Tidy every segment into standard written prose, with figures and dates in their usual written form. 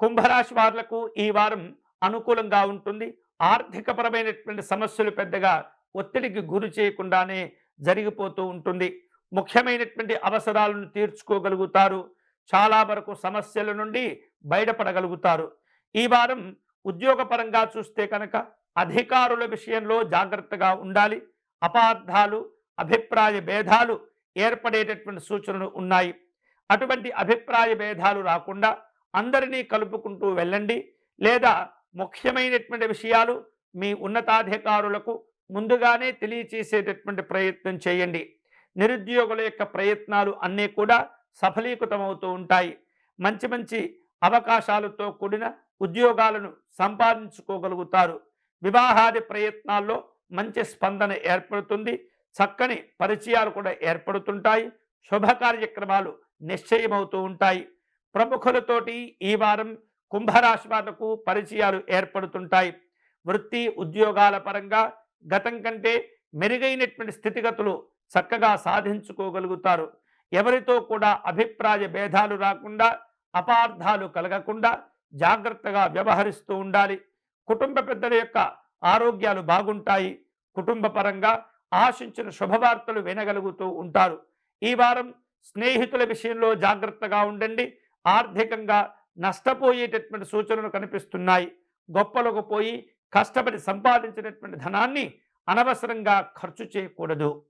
కుంభరాశి వారులకు ఈ వారం అనుకూలంగా ఉంటుంది. ఆర్థికపరమైనటువంటి సమస్యలు పెద్దగా ఒత్తిడికి గురి చేయకుండానే జరిగిపోతూ ఉంటుంది. ముఖ్యమైనటువంటి అవసరాలను తీర్చుకోగలుగుతారు. చాలా వరకు సమస్యల నుండి బయటపడగలుగుతారు. ఈ వారం ఉద్యోగపరంగా చూస్తే కనుక అధికారుల విషయంలో జాగ్రత్తగా ఉండాలి. అపార్థాలు, అభిప్రాయ భేదాలు ఏర్పడేటటువంటి సూచనలు ఉన్నాయి. అటువంటి అభిప్రాయ భేదాలు రాకుండా అందరినీ కలుపుకుంటూ వెళ్ళండి. లేదా ముఖ్యమైనటువంటి విషయాలు మీ ఉన్నతాధికారులకు ముందుగానే తెలియచేసేటటువంటి ప్రయత్నం చేయండి. నిరుద్యోగుల యొక్క ప్రయత్నాలు అన్నీ కూడా సఫలీకృతమవుతూ ఉంటాయి. మంచి మంచి అవకాశాలతో కూడిన ఉద్యోగాలను సంపాదించుకోగలుగుతారు. వివాహాది ప్రయత్నాల్లో మంచి స్పందన ఏర్పడుతుంది. చక్కని పరిచయాలు కూడా ఏర్పడుతుంటాయి. శుభ కార్యక్రమాలు నిశ్చయమవుతూ ఉంటాయి. ప్రముఖులతోటి ఈ వారం కుంభరాశి వాళ్లకు పరిచయాలు ఏర్పడుతుంటాయి. వృత్తి ఉద్యోగాల పరంగా గతం కంటే మెరుగైనటువంటి స్థితిగతులు చక్కగా సాధించుకోగలుగుతారు. ఎవరితో కూడా అభిప్రాయ భేదాలు రాకుండా, అపార్థాలు కలగకుండా జాగ్రత్తగా వ్యవహరిస్తూ ఉండాలి. కుటుంబ పెద్దల యొక్క ఆరోగ్యాలు బాగుంటాయి. కుటుంబ పరంగా ఆశించిన శుభవార్తలు వినగలుగుతూ ఉంటారు. ఈ వారం స్నేహితుల విషయంలో జాగ్రత్తగా ఉండండి. ఆర్థికంగా నష్టపోయేటటువంటి సూచనలు కనిపిస్తున్నాయి. గొప్పలకు పోయి కష్టపడి సంపాదించినటువంటి ధనాన్ని అనవసరంగా ఖర్చు చేయకూడదు.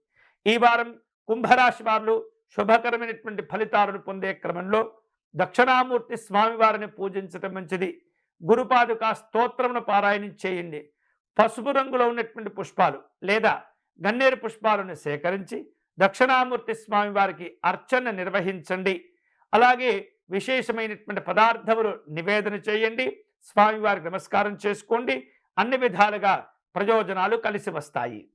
ఈ వారం కుంభరాశి వారు శుభకరమైనటువంటి ఫలితాలను పొందే క్రమంలో దక్షిణామూర్తి స్వామివారిని పూజించటం మంచిది. గురుపాదుకా స్తోత్రమును పారాయణం చేయండి. పసుపు రంగులో ఉన్నటువంటి పుష్పాలు లేదా గన్నేరు పుష్పాలను సేకరించి దక్షిణామూర్తి స్వామివారికి అర్చన నిర్వహించండి. అలాగే విశేషమైనటువంటి పదార్థములు నివేదన చేయండి. స్వామివారికి నమస్కారం చేసుకోండి. అన్ని విధాలుగా ప్రయోజనాలు కలిసి వస్తాయి.